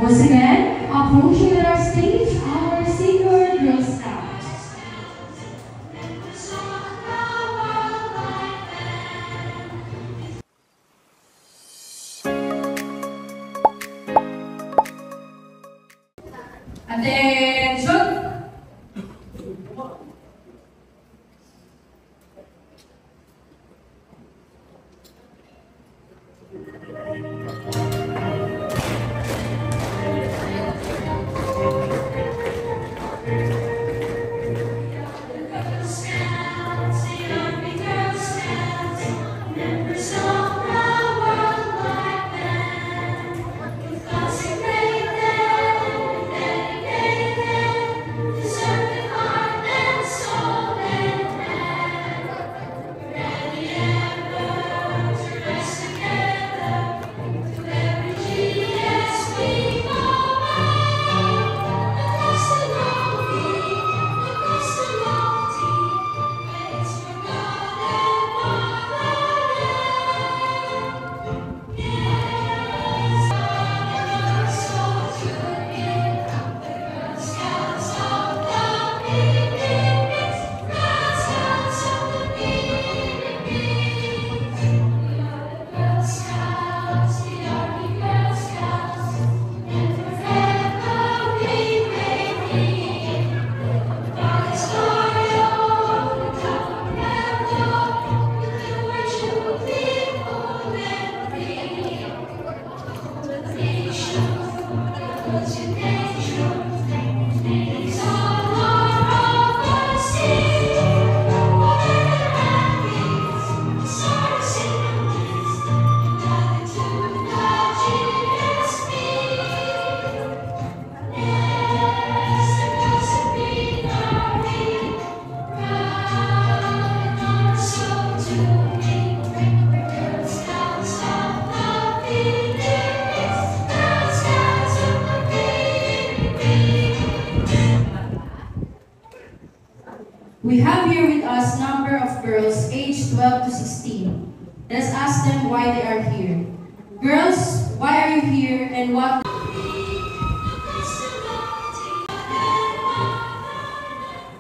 Once again, approaching our stage, our senior Girl Scouts. Attention! We have here with us number of girls aged 12 to 16. Let's ask them why they are here. Girls, why are you here and what?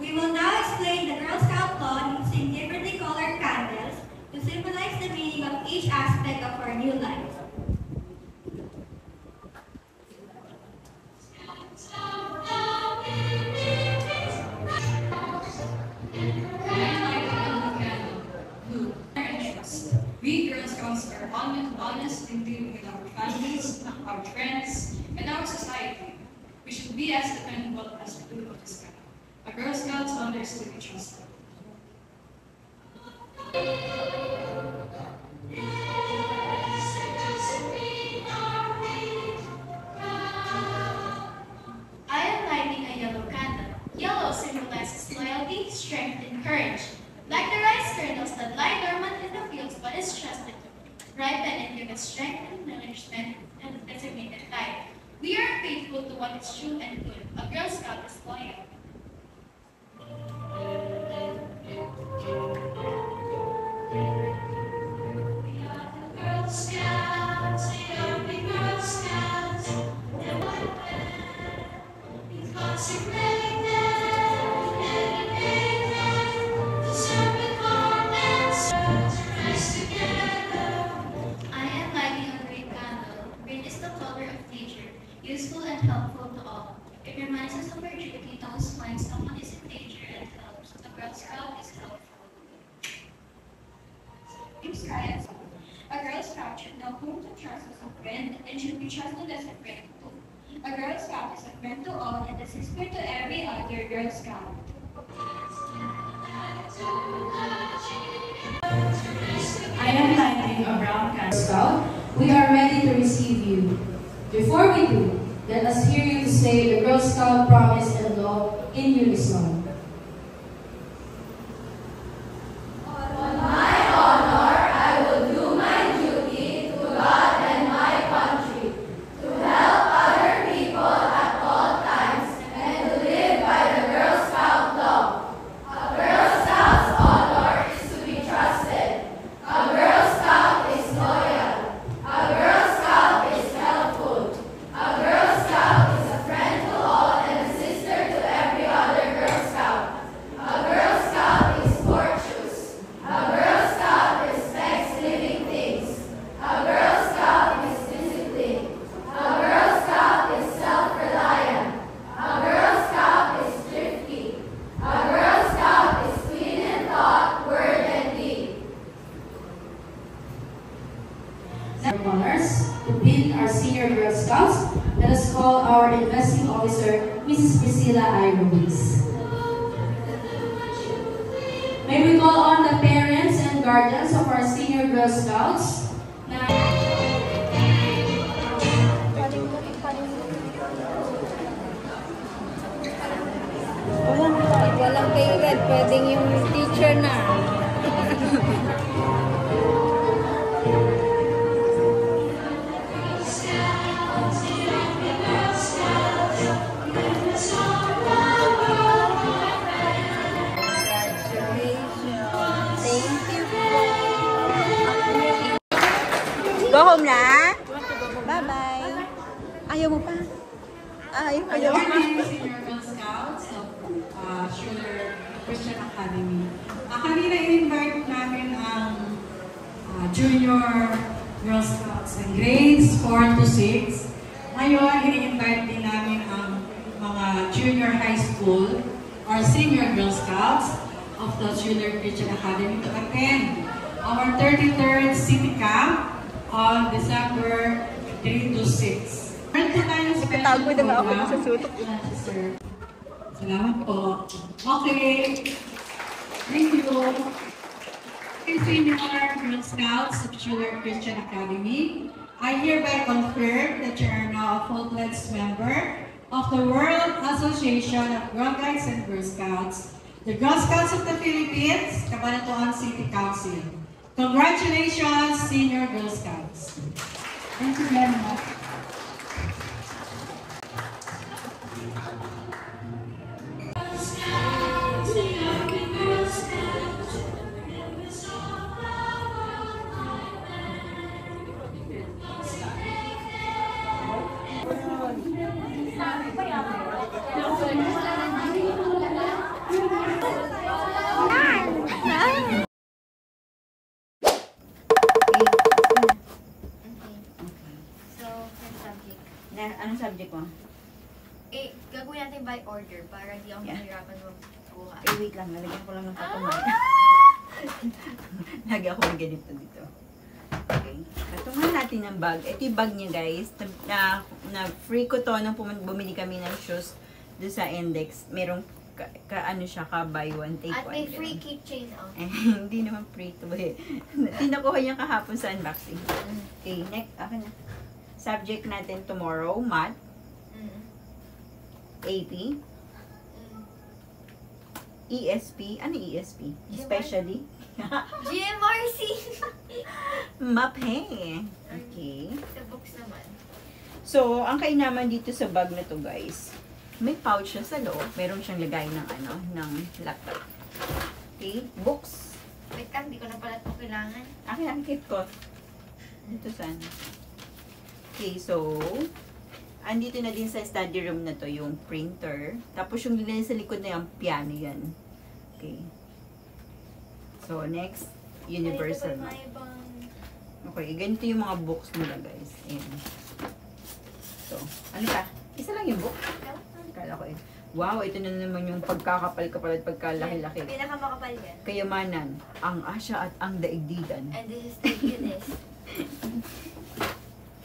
We will now explain the Girl Scout law using differently colored candles to symbolize the meaning of each aspect of our new life. We Girl Scouts are honest in dealing with our families, our friends, and our society. We should be as dependable as the blue of the sky. A Girl Scout's honor is to be trusted. I am lighting a yellow candle. Yellow symbolizes loyalty, strength, and courage. Like the rice kernels that lie dormant in the fields but is trusted to ripen and give us strength and nourishment and a designated life. We are faithful to what is true and good. A Girl Scout is loyal. We are the Girl Scouts, we are the Girl Scouts, and why because you made them, educated, to serve with heart and soul, to rise together. I am lighting a green candle. Green is the color of nature, useful and helpful to all. It reminds us of our duty to those when someone is in danger and helps. The Girl Scout is helpful. A Girl Scout should know whom to trust as a friend and should be trusted as a friend too. A Girl Scout is a friend to all and a sister to every other Girl Scout. I am lighting a brown candle. Scout, we are ready to receive you. Before we do, let us hear you say the Girl Scout promise and law in unison. A Girl Honors to pin our senior Girl Scouts. Let us call our investing officer, Mrs. Priscilla I. Ruiz. May we call on the parents and guardians of our senior Girl Scouts. Walang kay-red, pwedeng yung teacher na. Go home na? Bye-bye. Ayaw mo pa? Ayaw pa. Good morning, Senior Girl Scouts of Schuler Christian Academy. Kanina in-invite namin ang Junior Girl Scouts ng grades 4 to 6. Ngayon, in-invite din namin ang mga Junior High School or Senior Girl Scouts of the Schuler Christian Academy to attend our 33rd City Camp on December 3 to 6. Meron po tayong special program. Sir. Salamat po. Okay. Thank you. Senior Girl Scouts of Schuler Christian Academy, I hereby confirm that you are now a full-fledged member of the World Association of Girl Guides and Girl Scouts, the Girl Scouts of the Philippines, Cabanatuan City Council. Congratulations, Senior Girl Scouts. Thank you very much. Anong subject mo? Gagawin natin by order para di ako mahirapan magkuha. Wait lang. Nalagyan ko lang ng patumay. Lagi ako may ganito dito. Okay. Patungan natin ng bag. Ito yung bag niya, guys. Na free ko to nung bumili kami ng shoes doon sa Index. Merong ano siya ka, buy one, take At one. may free keychain out. Hindi naman free to eh. Tinakuha niya kahapon sa unboxing. Okay, next. Akin na. Subject natin tomorrow, math, AP, ESP. Ano ESP? Especially? GMRC! MAPE. Okay. Sa books naman. So, ang kainaman dito sa bag na to, guys, may pouch siya sa loob. Meron siyang lagay ng ng laptop. Okay, books. Wait lang, di ko na pala ito kailangan. Akin ang kit ko. Dito sana. Okay, so, andito na din sa study room na to yung printer. Tapos yung linay sa likod na yung piano yan. Okay. So, next, universal. Okay, ganito yung mga books nila, guys. Ayan. So, ano pa? Isa lang yung book? Kala ko eh. Wow, ito na naman yung pagkakapal-kapal at pagkalaki-laki. Pinakamakapal yan. Kayamanan, ang asya at ang daigdigan. And this is the Guinness.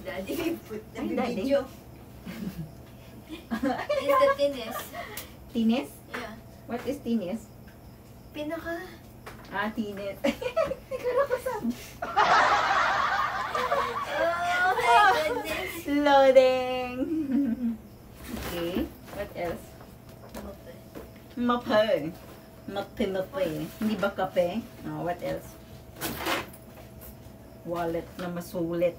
Daddy, may put na Daddy? video. This is the Guinness. Tines? Yeah. What is tines? Pinaka... Ah, tines. Kala ko sabi. Oh my goodness. Loading! Okay, what else? Mape. Mape. Hindi ba kape? Oh, what else? Wallet na masulit.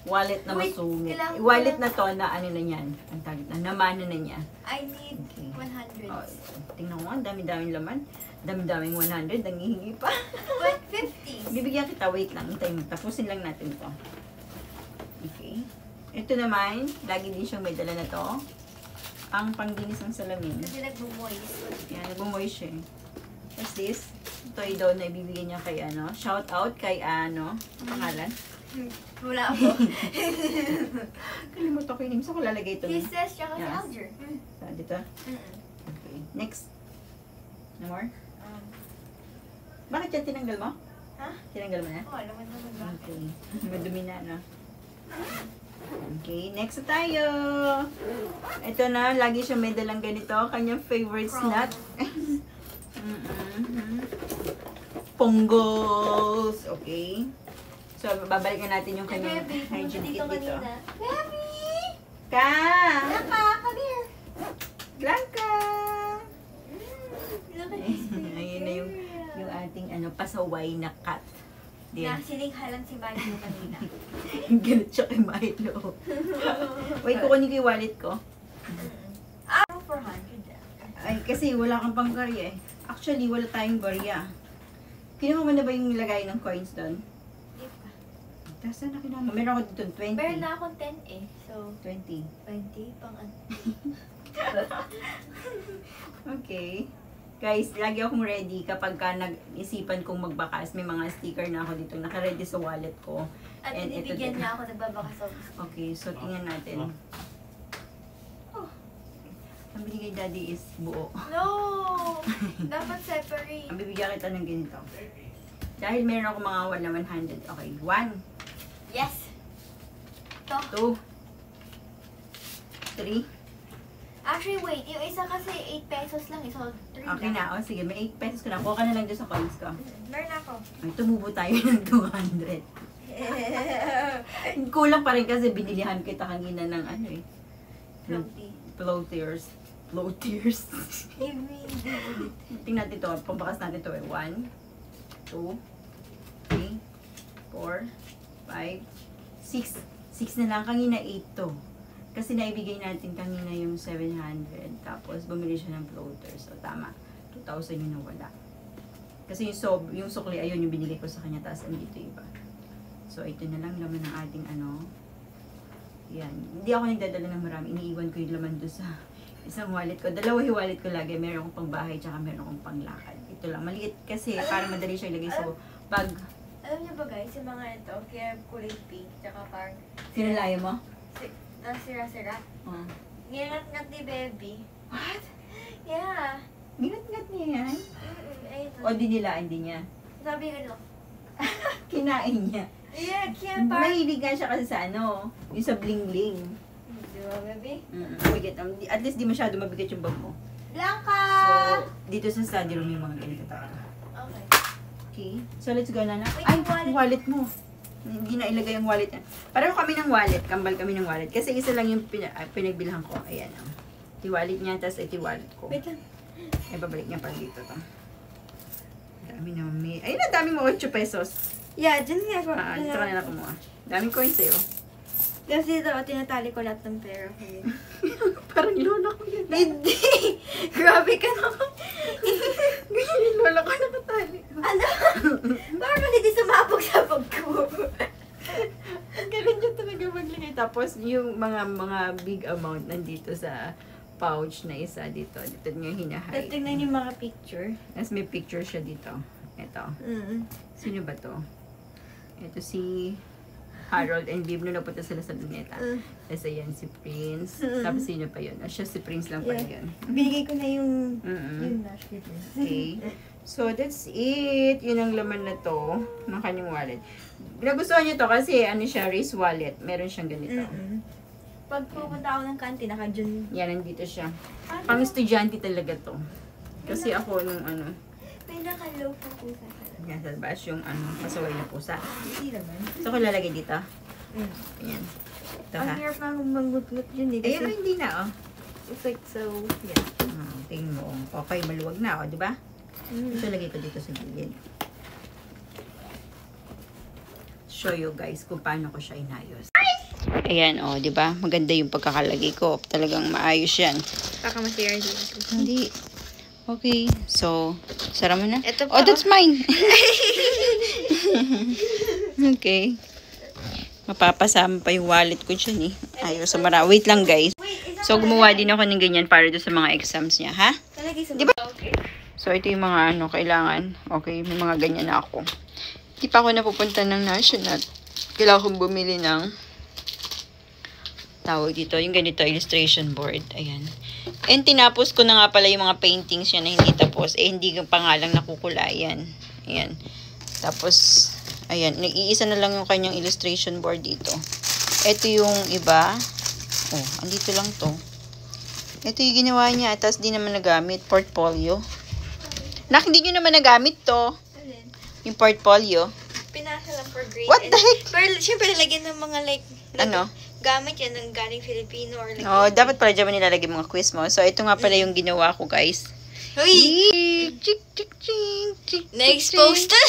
Wallet na Wait, masulit. kailangan ko Wallet lang- na to na ano na yan. Ang tawag na, namana na niya. I need Okay. 100. Oh, tingnan mo, ang dami-daming laman. Dami-daming 100, nangihingi pa. 150. Bibigyan kita, wait lang. Hintay mo. Tapusin lang natin to. Okay. Ito naman, lagi din siyang may dala na to. Ang pangdinis ng salamin. Kasi nagbo-moist. Yan, nag-moist siya eh. What's this? Toy daw na ibibigay niya kay ano. Shout out kay ano. Pangalan? Wala po. Kalimutan ko yung name. Saan ko lalagay ito? Kisses, tsaka si Yes. Alger. Dito? Okay. Next. No more? Bakit yan tinanggal mo? Ha? Tinanggal mo na? Oo, naman ba? Okay. Madumi na, no? Okay, next na tayo. Ito na, lagi siya may dalang ganito. Kanyang favorite snack. Ponggos. Okay. So, babalikan natin yung kanyang hygiene kit dito. Baby! Ka! Blanca, come here! Blanca! Look at this baby. Ayun na yung ating pasaway na cat. Nasilinghalan si Milo kanina. Galit siya kay Milo. Wait, kukunin ko yung wallet ko. 400. Ay, kasi wala kang pang barya eh. Actually, wala tayong barya. Kinuha mo na ba yung lagay ng coins doon? Di pa. Tapos na kinuha mo? Meron ako dito 20. Meron na akong 10 eh. So, 20. 20 pang ano. Okay. Guys, lagi akong ready kapag ka nag-isipan kong magbakas. May mga sticker na ako dito naka-ready sa wallet ko. At And ito binibigyan din. niya ako nagbabakas sa gusto. Okay, so tingnan natin. Oh. Ang binigay daddy is buo. No! Dapat separate. Ang bibigyan kita ng ganito. Dahil meron ako mga 100. Okay, 1, Yes! Ito. 2, 3. Actually, wait. Yung isa kasi 8 pesos lang. So, 3 Okay na. O, sige. May 8 pesos ko na. Kuha ka na lang dyan sa coins ko. Meron ako. Ay, tumubo tayo ng 200. Kulang pa rin kasi binilihan kita kanina ng ano eh. Floatiers. Floatiers. Give me the... Tingnan natin ito. Pambakas natin ito eh. 1, 2, 3, 4, 5, 6. 6 na lang. Kanina 8 to. Kasi naibigay natin kanina yung 700. Tapos bumili siya ng floater. So tama. 2,000 yung nawala. Kasi yung sukli, ayun yung binigay ko sa kanya. Tapos andito iba. So ito na lang laman ng ating Yan. Hindi ako nagdadala ng marami. Iniiwan ko yung laman doon sa isang wallet ko. Dalawa yung wallet ko lagi. Meron akong pang bahay tsaka meron akong pang lakad. Ito lang. Maliit kasi para madali siya ilagay sa bag. Alam niyo ba guys, yung mga ito, kaya kulay pink, tsaka parang... Sinalaya mo? Sira-sira. Ginat-ngat ni baby. What? Yeah. Ginat-ngat niya yan? Ayun. O dinilaan din niya? Sabi ano? Kinain niya. Yeah, kaya parang... Mahilig nga siya kasi sa yung sa bling-bling. Di ba, baby? Mabigat. At least di masyado mabigat yung bag mo. Blanca! So, dito sa study room yung mga ganito talaga. Okay. Okay. So, let's go na. Wait, Ay, yung wallet. yung wallet mo. Hindi na ilagay yung wallet niya. Pareho kami ng wallet. Kambal kami ng wallet. Kasi isa lang yung pinagbilhan ko. Ayan. Iti wallet niya, tapos iti wallet ko. Wait lang. Ay, babalik niya pa dito to. Dami naman may... Ayun na, dami mo 8 pesos. Yeah, dyan nga ako. Dito ka na kumuha. Daming coins sa'yo. Kasi ito, tinatali ko lahat ng pera ko yun. Parang lola ko yun. Hindi! Grabe ka naman. Ganyan yung lola ko nakatali. Ano? Parang hindi sumabog sa bag ko. Ganun yun talaga maglagay. Tapos yung mga big amount nandito sa pouch na isa dito. Dito nyo hinahay. Tingnan yung mga picture. Tapos may picture siya dito. Ito. Sino ba to? Ito si Harold and Viv nung napunta sila sa Luneta. Tapos ayan si Prince. Tapos sino pa yun? Siya si Prince lang pa yun. Binigay ko na yung nash dito. Okay. So, that's it. Yun ang laman na to ng kanyang wallet. Nagustuhan niyo to kasi ano siya, race wallet. Meron siyang ganito. Pag pupunta ako ng kantin, naka-dyan. Yan, nandito siya. Pang estudyante talaga to. Kasi ako nung May naka-low pa po sa yan sa bash yung pasaway na pusa. Hindi naman. So, ko lalagay dito. Ayan. Ito ha. Ang hirap na manggut-ngut yun eh. Ayan, hindi na It's like so, yeah. Tingin mo. Okay, maluwag na di ba? So, lagay ko dito sa gilid. Show you guys kung paano ko siya inayos. Ayan, di ba? Maganda yung pagkakalagay ko. Talagang maayos yan. Baka masira dito. Hindi. Okay. So, sara mo na. Ito Oh, that's mine. Okay. Mapapasama pa yung wallet ko dyan eh. Ayos sa mara. Wait lang guys. So, gumawa din ako ng ganyan para doon sa mga exams niya, ha? Talagay sa Diba? Okay. So, ito yung mga kailangan. Okay, may mga ganyan na ako. Hindi pa ako napupunta ng national. Kailangan kong bumili ng tawag dito, yung ganito, illustration board. Ayan. And tinapos ko na nga pala yung mga paintings yan na hindi tapos. Hindi pa nga lang nakukulayan. Ayan. Tapos, ayan, nag-iisa na lang yung kanyang illustration board dito. Ito yung iba. Oh, andito lang to. Ito yung ginawa niya. Tapos di naman nagamit. Portfolio. Nak, hindi nyo naman nagamit to. Yung portfolio. Pinasa lang for grade. What the heck? Pero syempre lalagyan ng mga like Ano? gamit yan ng galing Filipino or like Oh, dapat pala dyan nilalagay mga quiz mo. So, ito nga pala yung ginawa ko, guys. Uy! Chik, chik, chik, chik, Na-expose chik. na.